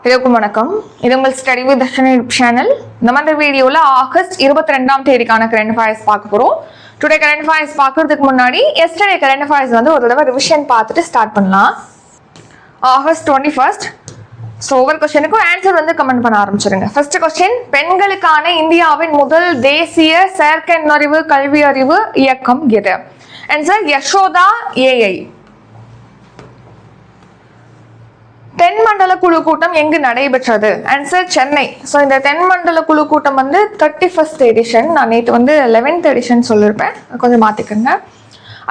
எல்லாருக்கும் வணக்கம். இது உங்கள் ஸ்டடி வித் தர்ஷினி சேனல். இந்த வீடியோவில் ஆகஸ்ட் 22ஆம் தேதிக்கான கரண்ட் அஃபேர்ஸ் பார்க்க போகிறோம். டுடே கரண்ட் அஃபேர்ஸ் பார்க்கறதுக்கு முன்னாடி எஸ்டர்டே கரண்ட் அஃபேர்ஸ் ஒரு தடவை ரிவிஷன் பார்த்துட்டு ஸ்டார்ட் பண்ணலாம். ஆகஸ்ட் 21. ஸோ ஒவ்வொரு கொஸ்டினுக்கும் ஆன்சர் கமெண்ட் பண்ண ஆரம்பிச்சிருங்க. ஃபர்ஸ்ட் கொஸ்டின், பெண்களுக்கான இந்தியாவின் முதல் தேசிய செயற்கை நுண்ணறிவு கல்வி அறிவு இயக்கம் எது? Answer Yashoda AI. தென்மண்டல குழு கூட்டம் எங்கு நடைபெற்றது? ஆன்சர் சென்னை. ஸோ இந்த தென்மண்டல குழு கூட்டம் 31st எடிஷன். நான் நேற்று 11th எடிஷன் சொல்லியிருப்பேன், கொஞ்சம் மாற்றிக்கோங்க.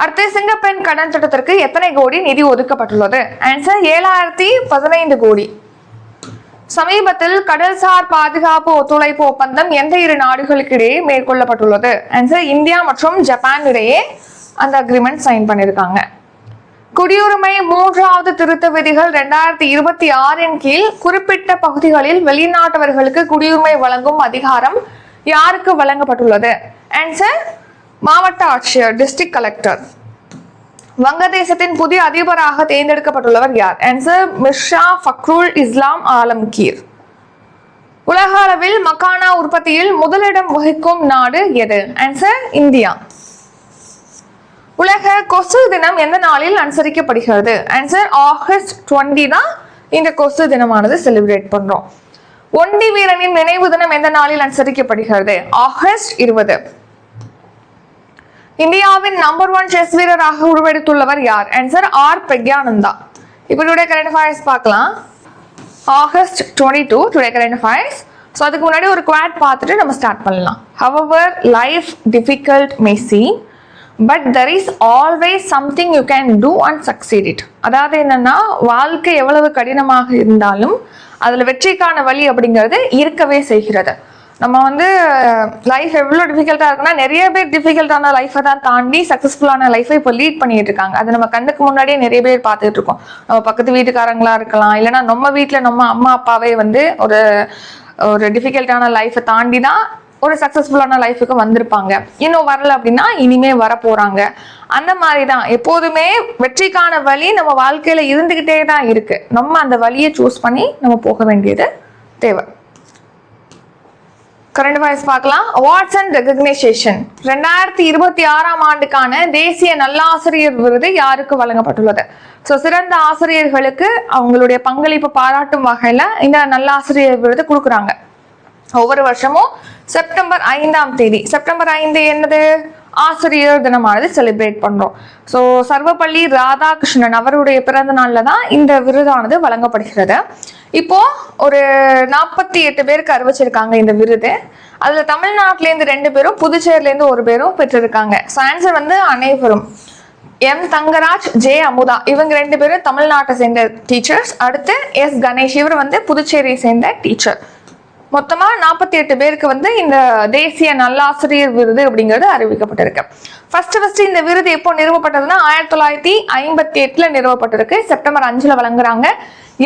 அடுத்து, சிங்கப்பெண் கடன் திட்டத்திற்கு எத்தனை கோடி நிதி ஒதுக்கப்பட்டுள்ளது? ஆன்சர் 7015 கோடி. சமீபத்தில் கடல்சார் பாதுகாப்பு ஒத்துழைப்பு ஒப்பந்தம் எந்த இரு நாடுகளுக்கு இடையே மேற்கொள்ளப்பட்டுள்ளது? ஆன்சர் இந்தியா மற்றும் ஜப்பான் இடையே அந்த அக்ரிமெண்ட் சைன் பண்ணியிருக்காங்க. குடியுரிமை 3வது திருத்த விதிகள் 2026 கீழ் குறிப்பிட்ட பகுதிகளில் வெளிநாட்டவர்களுக்கு குடியுரிமை வழங்கும் அதிகாரம் யாருக்கு வழங்கப்பட்டுள்ளது? ஆன்சர் மாவட்ட ஆட்சியர், டிஸ்ட்ரிக்ட் கலெக்டர். வங்கதேசத்தின் புதிய அதிபராக தேர்ந்தெடுக்கப்பட்டுள்ளவர் யார்? ஆன்சர் மிர்ஷா ஃபக்ருல் இஸ்லாம் ஆலம்கீர். உலக அளவில் மக்கானா உற்பத்தியில் முதலிடம் வகிக்கும் நாடு எது? Answer India. உலக கொசு தினம் எந்த நாளில் அனுசரிக்கப்படுகிறது? ஆன்சர் ஆகஸ்ட் 20 தான் இந்த கொசு தினமானது செலிப்ரேட் பண்றோம். ஒண்டி வீரனின் நினைவு தினம் எந்த நாளில் அனுசரிக்கப்படுகிறது? ஆகஸ்ட் 20. இந்தியாவின் நம்பர் 1 செஸ் வீரராக உருவெடுத்துள்ளவர் யார்? ஆன்சர் பிரக்யானந்தா. இப்படியோட கரண்ட் அஃபேர்ஸ் பார்க்கலாம். August 22 today current affairs. So அதுக்கு முன்னாடி ஒரு குவாட் பார்த்துட்டு நம்ம ஸ்டார்ட் பண்ணலாம். However life difficult may seem, but there is always something you can do and succeed it. அதாவது என்னன்னா, வாழ்க்கை எவ்வளவு கடினமாக இருந்தாலும் அதில் வெற்றிக்கான வழி அப்படிங்கிறது இருக்கவே செய்கிறது. நம்ம லைஃப் எவ்வளோ டிஃபிகல்ட்டாக இருக்குன்னா, நிறைய பேர் டிஃபிகல்ட்டான லைஃப்பை தான் தாண்டி சக்ஸஸ்ஃபுல்லான லைஃப்பை இப்போ லீட் பண்ணிட்டு இருக்காங்க. அது நம்ம கண்ணுக்கு முன்னாடியே நிறைய பேர் பார்த்துட்டு இருக்கோம். நம்ம பக்கத்து வீட்டுக்காரங்களா இருக்கலாம், இல்லைன்னா நம்ம வீட்டில் நம்ம அம்மா அப்பாவே ஒரு டிஃபிகல்ட்டான லைஃப்பை தாண்டி தான் ஒரு சக்சஸ்ஃபுல்லான லைஃபுக்கு வந்திருப்பாங்க. இன்னும் வரல அப்படின்னா இனிமே வர போறாங்க. அந்த மாதிரி தான் எப்போதுமே வெற்றிக்கான வழி நம்ம வாழ்க்கையில இருந்துகிட்டே தான் இருக்கு. நம்ம அந்த வழியை சூஸ் பண்ணி நம்ம போக வேண்டியது தேவை. கரண்ட் அஃபேர்ஸ் பார்க்கலாம். அவார்ட்ஸ் அண்ட் ரெகக்னைசேஷன் 2026ஆம் ஆண்டுக்கான தேசிய நல்லாசிரியர் விருது யாருக்கு வழங்கப்பட்டுள்ளது? ஸோ சிறந்த ஆசிரியர்களுக்கு அவங்களுடைய பங்களிப்பு பாராட்டும் வகையில இந்த நல்லாசிரியர் விருது கொடுக்குறாங்க. ஒவ்வொரு வருஷமும் செப்டம்பர் 5ஆம் தேதி, செப்டம்பர் 5 என்னது? ஆசிரியர் தினமானது செலிப்ரேட் பண்றோம். ஸோ சர்வப்பள்ளி ராதாகிருஷ்ணன் அவருடைய பிறந்த நாள்ல தான் இந்த விருதானது வழங்கப்படுகிறது. இப்போ ஒரு 48 பேருக்கு அறிவிச்சிருக்காங்க இந்த விருது. அதுல தமிழ்நாட்டிலேருந்து 2 பேரும், புதுச்சேரியிலேருந்து 1 பேரும் பெற்றிருக்காங்க. ஸோ ஆன்சர் அனைவரும். எம் தங்கராஜ், ஜே அமுதா, இவங்க 2 பேரும் தமிழ்நாட்டை சேர்ந்த டீச்சர்ஸ். அடுத்து எஸ் கணேஷ், இவர் புதுச்சேரியை சேர்ந்த டீச்சர். மொத்தமா 48 பேருக்கு இந்த தேசிய நல்லாசிரியர் விருது அப்படிங்கிறது அறிவிக்கப்பட்டிருக்கு. ஃபர்ஸ்ட் இந்த விருது எப்போ நிறுவப்பட்டதுன்னா 1958 நிறுவப்பட்டிருக்கு. செப்டம்பர் 5 வழங்குறாங்க.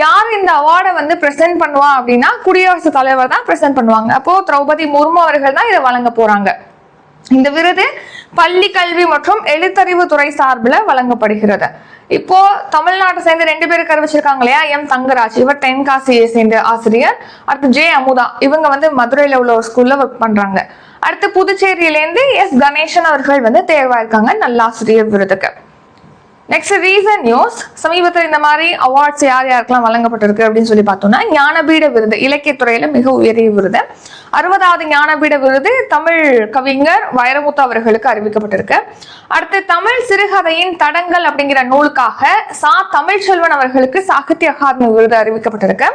யார் இந்த அவார்டை பிரசன்ட் பண்ணுவா அப்படின்னா குடியரசுத் தலைவர் தான் பிரசன்ட் பண்ணுவாங்க. அப்போ திரௌபதி முர்மு அவர்கள் தான் இதை வழங்க போறாங்க. இந்த விருது பள்ளி கல்வி மற்றும் எழுத்தறிவு துறை சார்பில் வழங்கப்படுகிறது. இப்போ தமிழ்நாட்டை சேர்ந்து 2 பேருக்கு அறிவிச்சிருக்காங்க இல்லையா? எம் தங்கராஜ், இவர் தென்காசியை சேர்ந்த ஆசிரியர். அடுத்து ஜே அமுதா, இவங்க மதுரையில உள்ள ஒரு ஸ்கூல்ல ஒர்க் பண்றாங்க. அடுத்து புதுச்சேரியிலேருந்து எஸ் கணேசன் அவர்கள் தேர்வாயிருக்காங்க நல்லாசிரியர் விருதுக்கு. Next recent news. சமீபத்தில் இந்த மாதிரி அவார்ட்ஸ் யாருக்கெல்லாம் வழங்கப்பட்டிருக்கு அப்படின்னு சொல்லி பார்த்தோம்னா, ஞானபீட விருது இலக்கியத்துறையில மிக உயரிய விருது. 60வது ஞானபீட விருது தமிழ் கவிஞர் வைரமுத்து அவர்களுக்கு அறிவிக்கப்பட்டிருக்கு. அடுத்து தமிழ் சிறுகதையின் தடங்கள் அப்படிங்கிற நூலுக்காக தமிழ்ச்செல்வன் அவர்களுக்கு சாகித்ய அகாதமி விருது அறிவிக்கப்பட்டிருக்கு.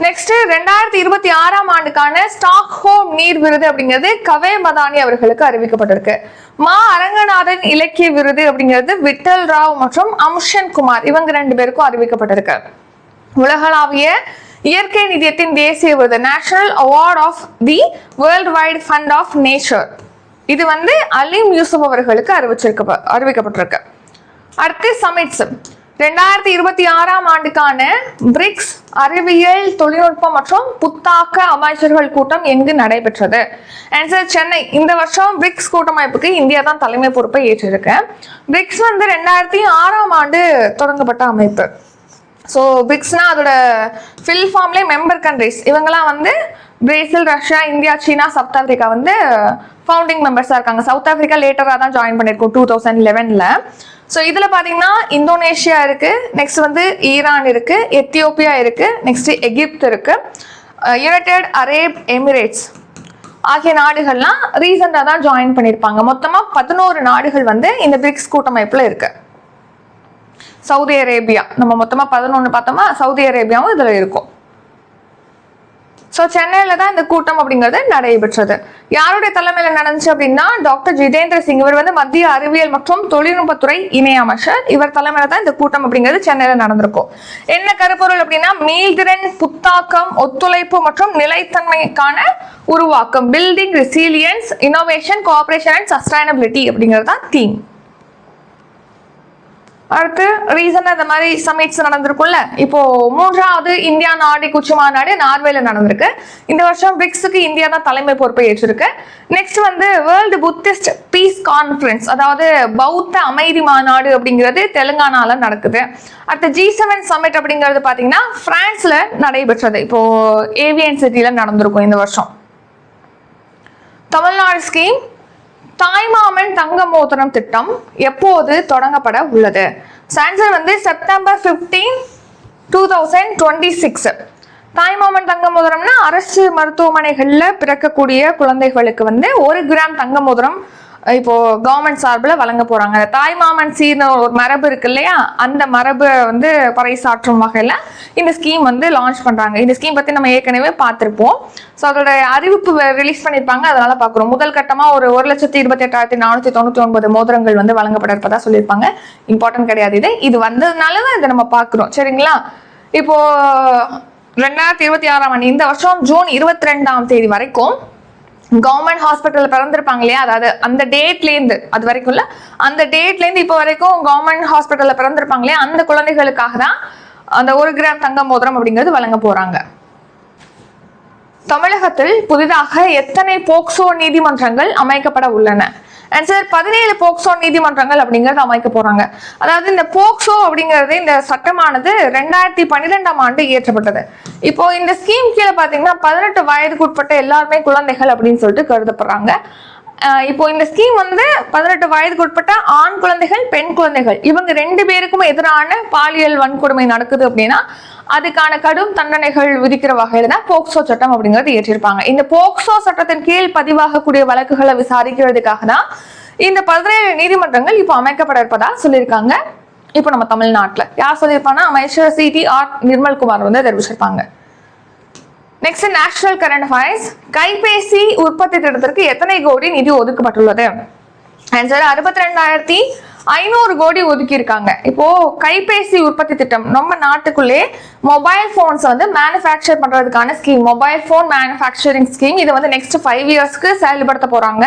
நெக்ஸ்ட் 2026ஆம் ஆண்டுக்கான ஸ்டாக்ஹோம் நீர் விருது அப்படிங்கிறது கவே மதானி அவர்களுக்கு அறிவிக்கப்பட்டிருக்கு. மா அரங்கநாதன் இலக்கிய விருது அப்படிங்கிறது விட்டல் ராவ் மற்றும் அம்ஷன் குமார், இவங்க 2 பேருக்கும் அறிவிக்கப்பட்டிருக்கு. உலகளாவிய இயற்கை நிதியத்தின் தேசிய விருது national award of the world wide fund of nature, இது அலீம் யூசுப் அவர்களுக்கு அறிவிக்கப்பட்டிருக்கு. அடுத்து சமிட்ஸ் 2026ஆம் ஆண்டுக்கான பிரிக்ஸ் அறிவியல் தொழில்நுட்பம் மற்றும் புத்தாக்க அமைச்சர்கள் கூட்டம் எங்கு நடைபெற்றது? ஆன்சர் சென்னை. இந்த வருஷம் பிரிக்ஸ் கூட்டமைப்புக்கு இந்தியா தான் தலைமை பொறுப்பை ஏற்றிருக்கு. பிரிக்ஸ் 2006ஆம் ஆண்டு தொடங்கப்பட்ட அமைப்பு. ஸோ பிரிக்ஸ்னா அதோட ஃபில் ஃபார்ம்லேயே மெம்பர் கண்ட்ரிஸ் இவங்கெல்லாம் வந்து பிரேசில், ரஷ்யா, இந்தியா, சீனா, சவுத் ஆஃப்ரிக்கா வந்து ஃபவுண்டிங் மெம்பர்ஸாக இருக்காங்க. சவுத் ஆஃப்ரிக்கா லேட்டராக தான் ஜாயின் பண்ணியிருக்கோம் 2011. ஸோ இதில் பார்த்தீங்கன்னா இந்தோனேஷியா இருக்குது, நெக்ஸ்ட் வந்து ஈரான் இருக்குது, எத்தியோப்பியா இருக்குது, நெக்ஸ்ட் எகிப்து இருக்குது, யுனைடெட் அரேப் எமிரேட்ஸ் ஆகிய நாடுகள்லாம் ரீசெண்டாக தான் ஜாயின் பண்ணியிருப்பாங்க. மொத்தமாக 11 நாடுகள் வந்து இந்த பிரிக்ஸ் கூட்டமைப்பில் இருக்கு. சவுதி அரேபியா நம்ம மொத்தமாக 11 பார்த்தோமா, சவுதி அரேபியாவும் இதில் இருக்கும். ஸோ சென்னையில் தான் இந்த கூட்டம் அப்படிங்கிறது நடைபெற்றது. யாருடைய தலைமையில் நடந்துச்சு அப்படின்னா டாக்டர் ஜிதேந்திர சிங், இவர் வந்து மத்திய அறிவியல் மற்றும் தொழில்நுட்பத்துறை இணை அமைச்சர். இவர் தலைமையில் தான் இந்த கூட்டம் அப்படிங்கிறது சென்னையில் நடந்திருக்கும். என்ன கருப்பொருள் அப்படின்னா மீள்திறன், புத்தாக்கம், ஒத்துழைப்பு மற்றும் நிலைத்தன்மைக்கான உருவாக்கம், building resilience, innovation, cooperation and sustainability அப்படிங்கிறது தான் தீம். அடுத்து ரீசனா இந்த மாதிரி சமிட்ஸ் நடந்திருக்கும்ல. இப்போ 3வது இந்தியா நார்டிக் உச்சி மாநாடு நார்வேல நடந்திருக்கு. இந்த வருஷம் பிரிக்ஸுக்கு இந்தியா தான் தலைமை பொறுப்பை ஏற்றிருக்கு. நெக்ஸ்ட் வந்து வேர்ல்டு புத்திஸ்ட் பீஸ் கான்ஃபரன்ஸ், அதாவது பௌத்த அமைதி மாநாடு அப்படிங்கிறது தெலுங்கானால நடக்குது. அடுத்து G7 சமிட் அப்படிங்கிறது பாத்தீங்கன்னா பிரான்ஸ்ல நடைபெற்றது. இப்போ ஏவியன் சிட்டில நடந்திருக்கும் இந்த வருஷம். தமிழ்நாடு ஸ்கீம் தாய்மாமன் தங்க மோதிரம் திட்டம் எப்போது தொடங்கப்பட உள்ளது? ஆன்சர் வந்து செப்டம்பர் 15, 2026. தாய்மாமன் தங்க மோதிரம்னா அரசு மருத்துவமனைகள்ல பிறக்கக்கூடிய குழந்தைகளுக்கு வந்து 1 கிராம் தங்க மோதிரம் இப்போ கவர்மெண்ட் சார்பில் வழங்க போறாங்க. தாய்மாமன் சீர்னு ஒரு மரபு இருக்கு இல்லையா, அந்த மரபை வந்து பறைசாற்றும் வகையில் இந்த ஸ்கீம் வந்து லான்ச் பண்றாங்க. இந்த ஸ்கீம் பத்தி நம்ம ஏற்கனவே பார்த்திருப்போம். ஸோ அதோட அறிவிப்பு ரிலீஸ் பண்ணியிருப்பாங்க, அதனால பார்க்குறோம். முதல் கட்டமாக ஒரு 1,28,499 மோதிரங்கள் வந்து வழங்கப்பட இருப்பதா சொல்லியிருப்பாங்க. இம்பார்ட்டன்ட் கிடையாது, இது வந்ததுனால தான் இதை நம்ம பார்க்குறோம். சரிங்களா? இப்போ 2026ஆம் ஆண்டு இந்த வருஷம் ஜூன் 22ஆம் தேதி வரைக்கும் கவர்மெண்ட் ஹாஸ்பிட்டல் பிறந்திருப்பாங்க இல்லையா, அதாவது அந்த டேட்லேருந்து அது வரைக்கும்ல, அந்த டேட்லேருந்து இப்போ வரைக்கும் கவர்மெண்ட் ஹாஸ்பிட்டலில் பிறந்திருப்பாங்க இல்லையா, அந்த குழந்தைகளுக்காக தான் அந்த 1 கிராம் தங்க மோதிரம் அப்படிங்கிறது வழங்க போறாங்க. தமிழகத்தில் புதிதாக எத்தனை போக்சோ நீதிமன்றங்கள் அமைக்கப்பட உள்ளன? ஆன்சர் 17 போக்சோ நீதிமன்றங்கள் அப்படிங்கிறது அமைக்க போறாங்க. அதாவது இந்த போக்சோ அப்படிங்கிறது இந்த சட்டமானது 2012ஆம் ஆண்டு இயற்றப்பட்டது. இப்போ இந்த ஸ்கீம் கீழே பாத்தீங்கன்னா 18 வயதுக்கு உட்பட்ட எல்லாருமே குழந்தைகள் அப்படின்னு சொல்லிட்டு கருதப்படுறாங்க. இப்போ இந்த ஸ்கீம் வந்து 18 வயதுக்கு உட்பட்ட ஆண் குழந்தைகள், பெண் குழந்தைகள் இவங்க 2 பேருக்கும் எதிரான பாலியல் வன்கொடுமை நடக்குது அப்படின்னா அதுக்கான கடும் தண்டனைகள் விதிக்கிற வகையில தான் போக்சோ சட்டம் அப்படிங்கிறது ஏற்றிருப்பாங்க. இந்த போக்சோ சட்டத்தின் கீழ் பதிவாகக்கூடிய வழக்குகளை விசாரிக்கிறதுக்காக தான் இந்த 17 நீதிமன்றங்கள் இப்போ அமைக்கப்பட இருப்பதா சொல்லியிருக்காங்க. இப்போ நம்ம தமிழ்நாட்டில் யார் சொல்லியிருப்பாங்கன்னா அமைச்சர் CT.R. நிர்மல்குமார் வந்து தெரிவிச்சிருப்பாங்க. Next national current affairs. கைபேசி உற்பத்தி திட்டத்திற்கு எத்தனை கோடி நிதி ஒதுக்கப்பட்டுள்ளது? ஆன்சர் 62,500 கோடி ஒதுக்கி இருக்காங்க. இப்போ கைபேசி உற்பத்தி திட்டம் நம்ம நாட்டுக்குள்ளே மொபைல் போன்ஸ் வந்து மேனுஃபேக்சர் பண்றதுக்கான scheme, mobile phone manufacturing scheme. இது வந்து நெக்ஸ்ட் 5 இயர்ஸ்க்கு செயல்படுத்த போறாங்க.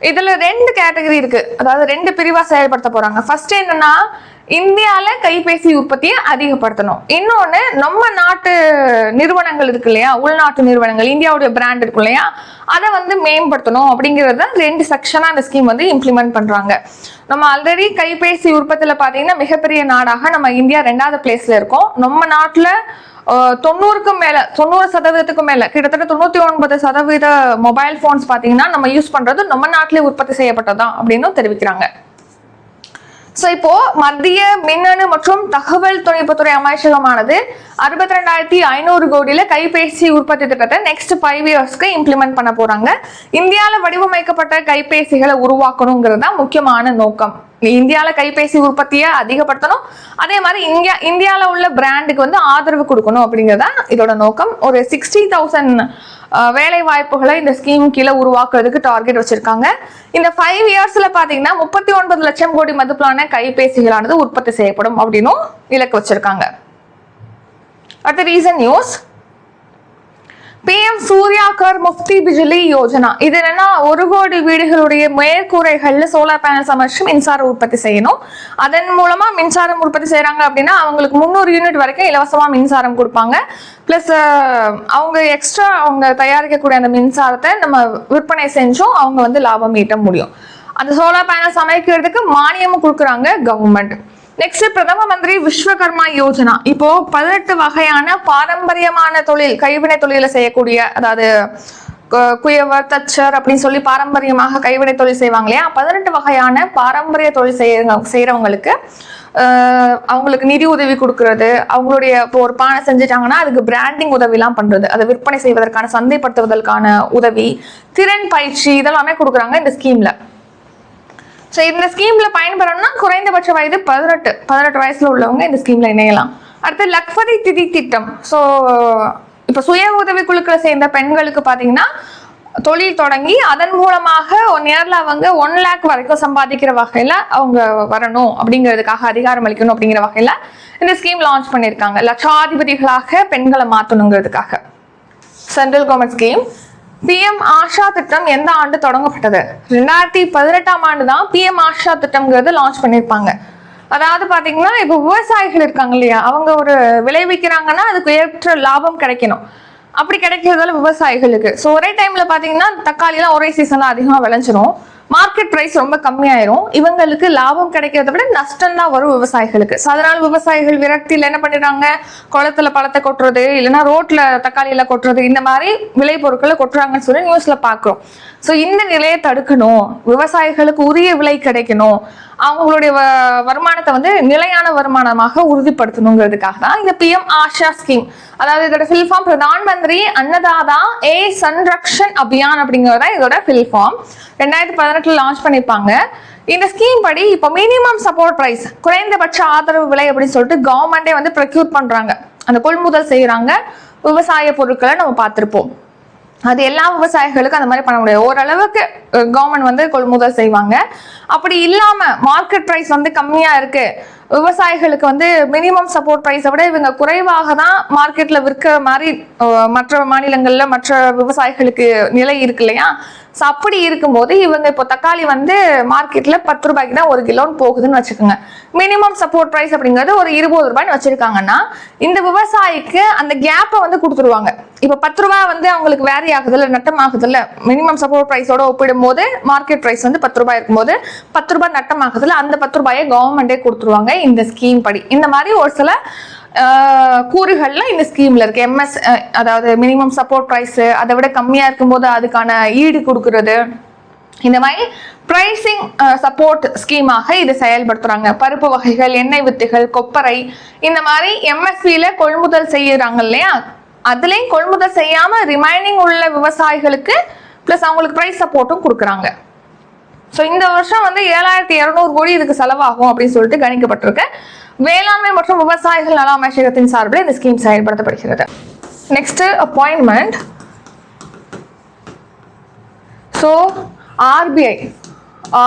இதுல 2 கேட்டகரி இருக்கு, அதாவது 2 பிரிவா செயல்படுத்த போறாங்க. ஃபர்ஸ்ட் என்னன்னா இந்தியால கைபேசி உற்பத்தியை அதிகப்படுத்தணும். இன்னொன்னு நம்ம நாட்டு நிறுவனங்கள் இருக்கு இல்லையா, உள்நாட்டு நிறுவனங்கள், இந்தியாவுடைய பிராண்ட் இருக்கு இல்லையா, அதை வந்து மேம்படுத்தணும் அப்படிங்கிறத 2 செக்ஷனா இந்த ஸ்கீம் வந்து இம்ப்ளிமெண்ட் பண்றாங்க. நம்ம ஆல்ரெடி கைபேசி உற்பத்தியில பாத்தீங்கன்னா மிகப்பெரிய நாடாக நம்ம இந்தியா 2வது பிளேஸ்ல இருக்கோம். நம்ம நாட்டுல 90% மேல கிட்டத்தட்ட 99% மொபைல் போன்ஸ் பாத்தீங்கன்னா நம்ம யூஸ் பண்றது நம்ம நாட்டிலே உற்பத்தி செய்யப்பட்டதான் அப்படின்னு தெரிவிக்கிறாங்க. ஸோ இப்போ மத்திய மின்னணு மற்றும் தகவல் தொழில்நுட்பத்துறை அமைச்சகமானது 62,500 கோடியில கைபேசி உற்பத்தி திட்டத்தை நெக்ஸ்ட் 5 இயர்ஸ்க்கு இம்ப்ளிமெண்ட் பண்ண போறாங்க. இந்தியாவில் வடிவமைக்கப்பட்ட கைபேசிகளை உருவாக்கணுங்கிறது தான் முக்கியமான நோக்கம். இந்தியாவில் கைபேசி உற்பத்தியை அதிகப்படுத்தணும், அதே மாதிரி இந்தியாவில் உள்ள பிராண்டுக்கு வந்து ஆதரவு கொடுக்கணும் அப்படிங்கிறது தான் இதோட நோக்கம். ஒரு 60,000 வேலை வாய்ப்புகளை இந்த ஸ்கீம் கீழே உருவாக்குறதுக்கு டார்கெட் வச்சிருக்காங்க. இந்த 5 இயர்ஸ்ல பாத்தீங்கன்னா 39 லட்சம் கோடி மதிப்பிலான கைபேசிகளானது உற்பத்தி செய்யப்படும் அப்படின்னும் இலக்கு வச்சிருக்காங்க. அடுத்த ரீசன் நியூஸ். PM சூர்யா கர் முஃப்தி பிஜிலி யோஜனா. இது என்னன்னா 1 கோடி வீடுகளுடைய மேற்கூரைகள்ல சோலார் பேனல்ஸ் அமைச்சு மின்சாரம் உற்பத்தி செய்யணும். அதன் மூலமா மின்சாரம் உற்பத்தி செய்யறாங்க அப்படின்னா அவங்களுக்கு 300 யூனிட் வரைக்கும் இலவசமா மின்சாரம் கொடுப்பாங்க. பிளஸ் அவங்க எக்ஸ்ட்ரா அவங்க தயாரிக்கக்கூடிய அந்த மின்சாரத்தை நம்ம விற்பனை செஞ்சும் அவங்க வந்து லாபம் ஈட்ட முடியும். அந்த சோலார் பேனல்ஸ் அமைக்கிறதுக்கு மானியமும் கொடுக்குறாங்க கவர்மெண்ட். நெக்ஸ்ட் பிரதம மந்திரி விஸ்வகர்மா யோஜனா. இப்போ 18 வகையான பாரம்பரியமான தொழில், கைவினை தொழில செய்யக்கூடிய, அதாவது குயவர், தச்சர் அப்படின்னு சொல்லி பாரம்பரியமாக கைவினை தொழில் செய்வாங்க இல்லையா, 18 வகையான பாரம்பரிய தொழில் செய்யறவங்களுக்கு அவங்களுக்கு நிதி உதவி கொடுக்கறது, அவங்களுடைய இப்போ ஒரு பானை செஞ்சுட்டாங்கன்னா அதுக்கு பிராண்டிங் உதவிலாம் பண்றது, அதை விற்பனை செய்வதற்கான, சந்தைப்படுத்துவதற்கான உதவி, திறன் பயிற்சி இதெல்லாமே கொடுக்குறாங்க இந்த ஸ்கீம்ல. ஸோ இந்த ஸ்கீம்ல பயன்பெறணும்னா குறைந்தபட்ச வயது 18 வயசுல உள்ளவங்க இந்த ஸ்கீம்ல இணையலாம். அடுத்து லக்பதி திதி திட்டம். ஸோ இப்போ சுய உதவி குழுக்களை சேர்ந்த பெண்களுக்கு பார்த்தீங்கன்னா தொழில் தொடங்கி அதன் மூலமாக நேரில் அவங்க 1 lakh வரைக்கும் சம்பாதிக்கிற வகையில் அவங்க வரணும் அப்படிங்கிறதுக்காக, அதிகாரம் அளிக்கணும் அப்படிங்கிற வகையில் இந்த ஸ்கீம் லான்ச் பண்ணியிருக்காங்க. லட்சாதிபதிகளாக பெண்களை மாற்றணுங்கிறதுக்காக. Central government scheme. PM Asha திட்டம் எந்த ஆண்டு தொடங்கப்பட்டது? 2018ஆம் ஆண்டு தான் PM ஆஷா திட்டம்ங்கிறது லான்ச் பண்ணியிருப்பாங்க. அதாவது பாத்தீங்கன்னா இப்போ விவசாயிகள் இருக்காங்க இல்லையா, அவங்க ஒரு விளைவிக்கிறாங்கன்னா அதுக்கு ஏற்ற லாபம் கிடைக்கணும். அப்படி கிடைக்கிறதால விவசாயிகளுக்கு ஒரே டைம்ல பாத்தீங்கன்னா தக்காளி எல்லாம் ஒரே சீசன்ல அதிகமா விளைஞ்சிரும், மார்க்கெட் பிரைஸ் ரொம்ப கம்மியாயிரும், இவங்களுக்கு லாபம் கிடைக்கிறத விட நஷ்டம் தான் வரும் விவசாயிகளுக்கு. அதனால விவசாயிகள் விரக்தியில என்ன பண்ணிடுறாங்க, குளத்துல பழத்தை கொட்டுறது, இல்லைன்னா ரோட்ல தக்காளியில கொட்டுறது, இந்த மாதிரி விளை பொருட்களை கொட்டுறாங்கன்னு சொல்லி நியூஸ்ல பாக்குறோம். இந்த நிலையை தடுக்கணும், விவசாயிகளுக்கு உரிய விலை கிடைக்கணும், அவங்களுடைய வருமானத்தை நிலையான வருமானமாக உறுதிப்படுத்தணுங்கிறதுக்காக தான் இந்த PM ஆஷா ஸ்கீம். அதாவது இதோட ஃபில் ஃபார்ம் பிரதான் மந்திரி அன்னதாதா ஏ சன்ரக்ஷன் அபியான் அப்படிங்கிறதா இதோட ஃபில் ஃபார்ம். 2018 லான்ச் பண்ணிருப்பாங்க. இந்த ஸ்கீம் படி இப்போ மினிமம் சப்போர்ட் பிரைஸ், குறைந்தபட்ச ஆதரவு விலை அப்படின்னு சொல்லிட்டு கவர்மெண்டே ப்ரொக்யூர் பண்றாங்க, அந்த கொள்முதல் செய்யறாங்க. விவசாய பொருட்களை நம்ம பார்த்திருப்போம். அது எல்லா விவசாயிகளுக்கும் அந்த மாதிரி பண்ண முடியாது, ஓரளவுக்கு கவர்மெண்ட் கொள்முதல் செய்வாங்க. அப்படி இல்லாம மார்க்கெட் பிரைஸ் கம்மியா இருக்கு, விவசாயிகளுக்கு மினிமம் சப்போர்ட் பிரைஸை விட இவங்க குறைவாக தான் மார்க்கெட்ல விற்கிற மாதிரி மற்ற மாநிலங்கள்ல மற்ற விவசாயிகளுக்கு நிலை இருக்கு இல்லையா. அப்படி இருக்கும்போது இவங்க இப்போ தக்காளி மார்க்கெட்ல 10 ரூபாய்க்கு தான் 1 கிலோன்னு போகுதுன்னு வச்சுக்கோங்க. மினிமம் சப்போர்ட் பிரைஸ் அப்படிங்கிறது ஒரு 20 ரூபாய்னு வச்சிருக்காங்கன்னா இந்த விவசாயிக்கு அந்த கேப்பை கொடுத்துருவாங்க. இப்ப 10 ரூபாய் அவங்களுக்கு வேரி ஆகுது இல்ல, நட்டம் ஆகுது இல்ல, மினிமம் சப்போர்ட் பிரைஸோட ஒப்பிடும் போது மார்க்கெட் பிரைஸ் 10 ரூபாய் இருக்கும்போது 10 ரூபாய் நட்டம் ஆகுது இல்ல, அந்த 10 ரூபாயை கவர்மெண்டே கொடுத்துருவாங்க இந்த ஸ்கீம் படி. இந்த மாதிரி ஒரு சில கூறுகள்ல இந்த ஸ்கீம்ல இருக்கு. MS அதாவது மினிமம் சப்போர்ட் பிரைஸ் அதை விட கம்மியா இருக்கும்போது அதுக்கான ஈடு கொடுக்கறது, இந்த மாதிரி பிரைசிங் சப்போர்ட் ஸ்கீமாக இது செயல்படுத்துறாங்க. பருப்பு வகைகள், எண்ணெய் வித்துகள், கொப்பரை, இந்த மாதிரி MSPல கொள்முதல் செய்யறாங்க இல்லையா, அதுலயும் கொள்முதல் செய்யாம ரிமைனிங் உள்ள விவசாயிகளுக்கு பிளஸ் அவங்களுக்கு பிரைஸ் சப்போர்ட்டும் கொடுக்குறாங்க. இந்த வருஷம் 7200 கோடி இதுக்கு செலவாகும் அப்படின்னு சொல்லிட்டு கணிக்கப்பட்டிருக்கு. வேளாண்மை மற்றும் விவசாயிகள் நல அமைச்சகத்தின் சார்பில் இந்த ஸ்கீம் செயல்படுத்தப்படுகிறது. Next appointment.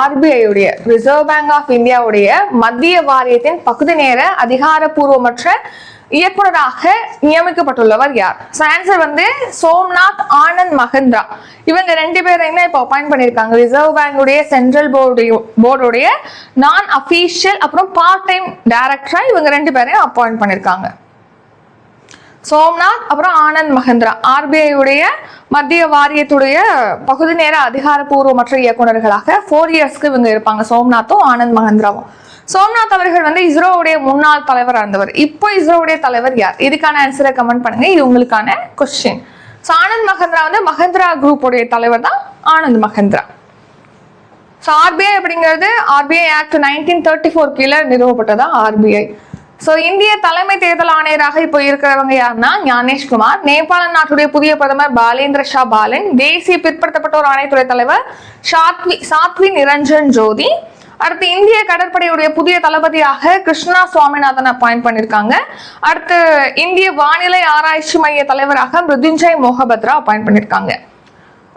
RBI உடைய ரிசர்வ் பேங்க் ஆஃப் இந்தியாவுடைய மத்திய வாரியத்தின் பகுதி நேர அதிகாரப்பூர்வமற்ற இயக்குநராக நியமிக்கப்பட்டுள்ளவர் யார்? ஆன்சர் சோம்நாத் ஆனந்த் மஹிந்திரா. இவங்க 2 பேரையும் இப்ப அப்பாயிண்ட் பண்ணிருக்காங்க. ரிசர்வ் பேங்குடைய சென்ட்ரல் போர்டுடைய நான் அபிஷியல் அப்புறம் பார்ட் டைம் டைரக்டரா இவங்க 2 பேரையும் அப்பாயிண்ட் பண்ணிருக்காங்க. சோம்நாத் அப்புறம் ஆனந்த் மஹிந்திரா RBI உடைய மத்திய வாரியத்துடைய பகுதி நேர அதிகாரப்பூர்வமற்ற இயக்குநர்களாக 4 இயர்ஸ்க்கு இவங்க இருப்பாங்க, சோம்நாத்தும் ஆனந்த் மஹிந்திராவும். சோம்நாத் அவர்கள் இஸ்ரோவுடைய முன்னாள் தலைவர் இருந்தவர். இப்போ இஸ்ரோவுடைய தலைவர் யார்? இதுக்கான ஆன்சரை கமெண்ட் பண்ணுங்க, இது உங்களுக்கான கொஸ்டின். ஆனந்த் மஹிந்திரா மஹிந்திரா குரூப் உடைய தலைவர் தான் ஆனந்த் மஹிந்திரா. RBI அப்படிங்கிறது RBI ஆக்ட் 1934 கீழே நிறுவப்பட்டதா RBI. இந்திய தலைமை தேர்தல் ஆணையராக இப்போ இருக்கிறவங்க யாருன்னா ஞானேஷ்குமார். நேபாள நாட்டுடைய புதிய பிரதமர் பாலேந்திர ஷா பாலன். தேசிய பிற்படுத்தப்பட்டோர் ஆணையத்துறை தலைவர் சாத்வி நிரஞ்சன் ஜோதி. அடுத்து இந்திய கடற்படையுடைய புதிய தளபதியாக கிருஷ்ணா சுவாமிநாதன் அப்பாயிண்ட் பண்ணிருக்காங்க. அடுத்து இந்திய வானிலை ஆராய்ச்சி மைய தலைவராக மிருத்யுஞ்சய் மோகபத்ரா அப்பாயிண்ட் பண்ணிருக்காங்க.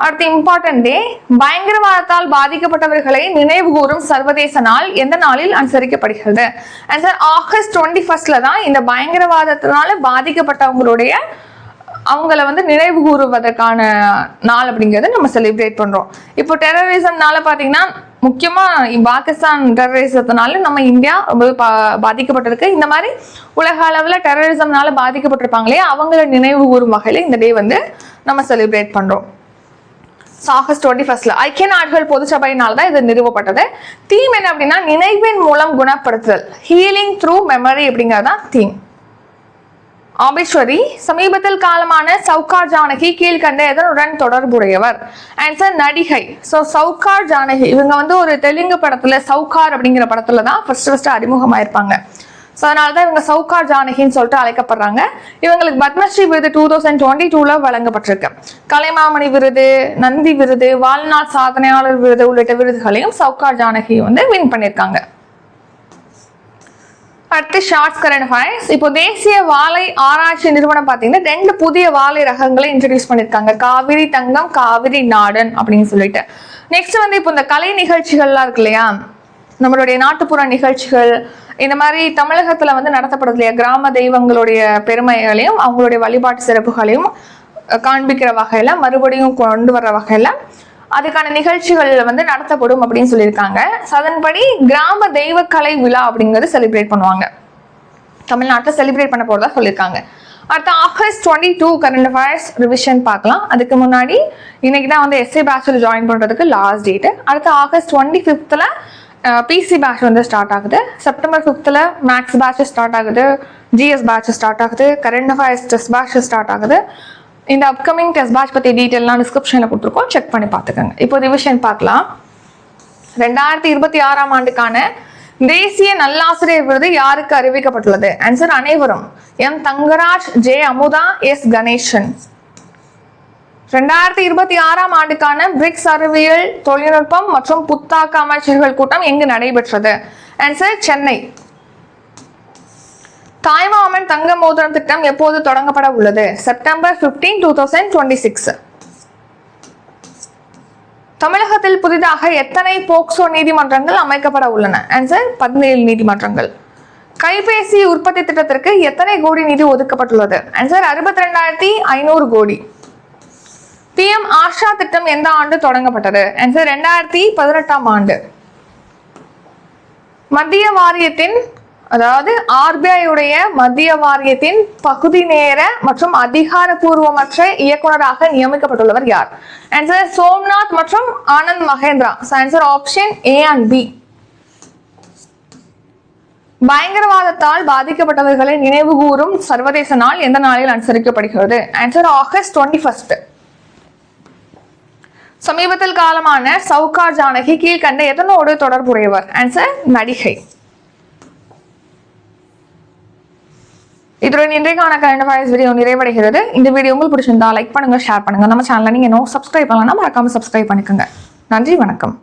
அடுத்து இம்பார்ட்டன்ட் டே, பயங்கரவாதத்தால் பாதிக்கப்பட்டவர்களை நினைவு கூறும் சர்வதேச நாள் எந்த நாளில் அனுசரிக்கப்படுகிறது? ஆன்சர் ஆகஸ்ட் 21 தான் இந்த பயங்கரவாதத்தினால பாதிக்கப்பட்டவங்களுடைய அவங்கள நினைவு கூறுவதற்கான நாள் அப்படிங்கிறத நம்ம செலிப்ரேட் பண்றோம். இப்போ டெரரிசம்னால பாத்தீங்கன்னா முக்கியமா பாகிஸ்தான் டெரரிசத்தினால நம்ம இந்தியா ரொம்ப பாதிக்கப்பட்டிருக்கு. இந்த மாதிரி உலக அளவுல டெரரிசம்னால பாதிக்கப்பட்டிருப்பாங்களே அவங்கள நினைவு கூறும் வகையில இந்த டே நம்ம செலிப்ரேட் பண்றோம். ஆகஸ்ட் 21 ஐக்கிய நாடுகள் பொது சபையினால தான் இது நிறுவப்பட்டது. தீம் என்ன அப்படின்னா நினைவின் மூலம் குணப்படுத்துதல், ஹீலிங் த்ரூ மெமரி அப்படிங்கறதான் தீம். ஆபீஸ்வரி சமீபத்தில் காலமான சவுகார் ஜானகி கீழ்கண்ட எதனுடன் தொடர்புடையவர்? ஆன்சர் நடிகை. ஸோ சவுகார் ஜானகி இவங்க வந்து ஒரு தெலுங்கு படத்துல சவுகார் அப்படிங்கிற படத்துல தான் ஃபர்ஸ்ட் அறிமுகமாயிருப்பாங்க. ஸோ அதனால தான் இவங்க சவுகார் ஜானகின்னு சொல்லிட்டு அழைக்கப்படுறாங்க. இவங்களுக்கு பத்மஸ்ரீ விருது 2022 வழங்கப்பட்டிருக்கு. கலைமாமணி விருது, நந்தி விருது, வாழ்நாள் சாதனையாளர் விருது உள்ளிட்ட விருதுகளையும் சவுகார் ஜானகி வந்து வின் பண்ணியிருக்காங்க. அடுத்து ஷார்ட்ஸ் கரண்ட் அஃபேர்ஸ். இப்போ தேசிய வாழை ஆராய்ச்சி நிறுவனம் பார்த்தீங்கன்னா 2 புதிய வாழை ரகங்களை இன்ட்ரடியூஸ் பண்ணியிருக்காங்க. காவிரி தங்கம், காவிரி நாடன் அப்படின்னு சொல்லிட்டு. நெக்ஸ்ட் வந்து இப்போ இந்த கலை நிகழ்ச்சிகள்லாம் இருக்கு இல்லையா, நம்மளுடைய நாட்டுப்புற நிகழ்ச்சிகள் இந்த மாதிரி தமிழகத்துல வந்து நடத்தப்படுது இல்லையா, கிராம தெய்வங்களுடைய பெருமைகளையும் அவங்களுடைய வழிபாட்டு சிறப்புகளையும் காண்பிக்கிற வகையில மறுபடியும் கொண்டு வர்ற வகையில அதுக்கான நிகழ்ச்சிகள் வந்து நடத்தப்படும் அப்படின்னு சொல்லியிருக்காங்க. அதன்படி கிராம தெய்வ கலை விழா அப்படிங்கிறது செலிப்ரேட் பண்ணுவாங்க, தமிழ்நாட்டில் செலிப்ரேட் பண்ண போறதா சொல்லியிருக்காங்க. அடுத்த ஆகஸ்ட் 22 கரண்ட் அஃபேர்ஸ் ரிவிஷன் பார்க்கலாம். அதுக்கு முன்னாடி இன்னைக்கு தான் வந்து எஸ்ஏ பேட்சில் ஜாயின் பண்றதுக்கு லாஸ்ட் டேட்டு. அடுத்த ஆகஸ்ட் 25 பிசி பேட்ச் வந்து ஸ்டார்ட் ஆகுது. செப்டம்பர் 5 மேக்ஸ் பேட்ச் ஸ்டார்ட் ஆகுது, ஜிஎஸ் பேட்ச் ஸ்டார்ட் ஆகுது, current affairs test batch start ஆகுது. இந்த அப்கமிங் டெஸ்ட் பேட்ச் பற்றி டீட்டெயிலாம் டிஸ்கிரிப்ஷனில் கொடுத்துருக்கோம், செக் பண்ணி பார்த்துக்கோங்க. இப்போ ரிவிஷன் பார்க்கலாம். 2026 ஆண்டுக்கான தேசிய நல்லாசிரியர் விருது யாருக்கு அறிவிக்கப்பட்டுள்ளது? ஆன்சர் அனைவரும். M Thangaraj, J Amudha, S Ganesan. 2026 ஆண்டுக்கான பிரிக்ஸ் அறிவியல் தொழில்நுட்பம் மற்றும் புத்தாக்க அமைச்சர்கள் கூட்டம் எங்கு நடைபெற்றது? ஆன்சர் சென்னை. தாய்மாமன் தங்க மோதிரம் திட்டம் எப்போது தொடங்கப்பட உள்ளது? செப்டம்பர் 15, 2026. தமிழகத்தில் புதிதாக எத்தனை போக்சோ நீதிமன்றங்கள் அமைக்கப்பட உள்ளன? ஆன்சர் 17 நீதிமன்றங்கள். கைபேசி உற்பத்தி திட்டத்திற்கு எத்தனை கோடி நிதி ஒதுக்கப்பட்டுள்ளது? ஆன்சர் 62,500 கோடி. பிஎம் ஆஷா திட்டம் எந்த ஆண்டு தொடங்கப்பட்டது? ஆன்சர் 2018 ஆண்டு. மத்திய வாரியத்தின் அதாவது ஆர்பிஐ உடைய மத்திய வாரியத்தின் பகுதி நேர மற்றும் அதிகாரப்பூர்வமற்ற இயக்குநராக நியமிக்கப்பட்டுள்ளவர் யார்? ஆன்சர் சோம்நாத் மற்றும் Anand Mahindra. Answer option A and B. பயங்கரவாதத்தால் பாதிக்கப்பட்டவர்களை நினைவு கூறும் சர்வதேச நாள் எந்த நாளில் அனுசரிக்கப்படுகிறது? Answer August 21. சமீபத்தில் காலமான சவுகார் ஜானகி கீழ்கண்ட எதனோடு தொடர்புடையவர்? ஆன்சர் நடிகை. இதுடன் இன்றைக்கான கரண்ட் அஃபேர்ஸ் வீடியோ நிறைவடைகிறது. இந்த வீடியோ உங்களுக்கு பிடிச்சிருந்தா லைக் பண்ணுங்க, ஷேர் பண்ணுங்க. நம்ம சேனலை நீங்க இன்னும் சப்ஸ்கிரைப் பண்ணலாம், மறக்காம சப்ஸ்கிரைப் பண்ணிக்கோங்க. நன்றி, வணக்கம்.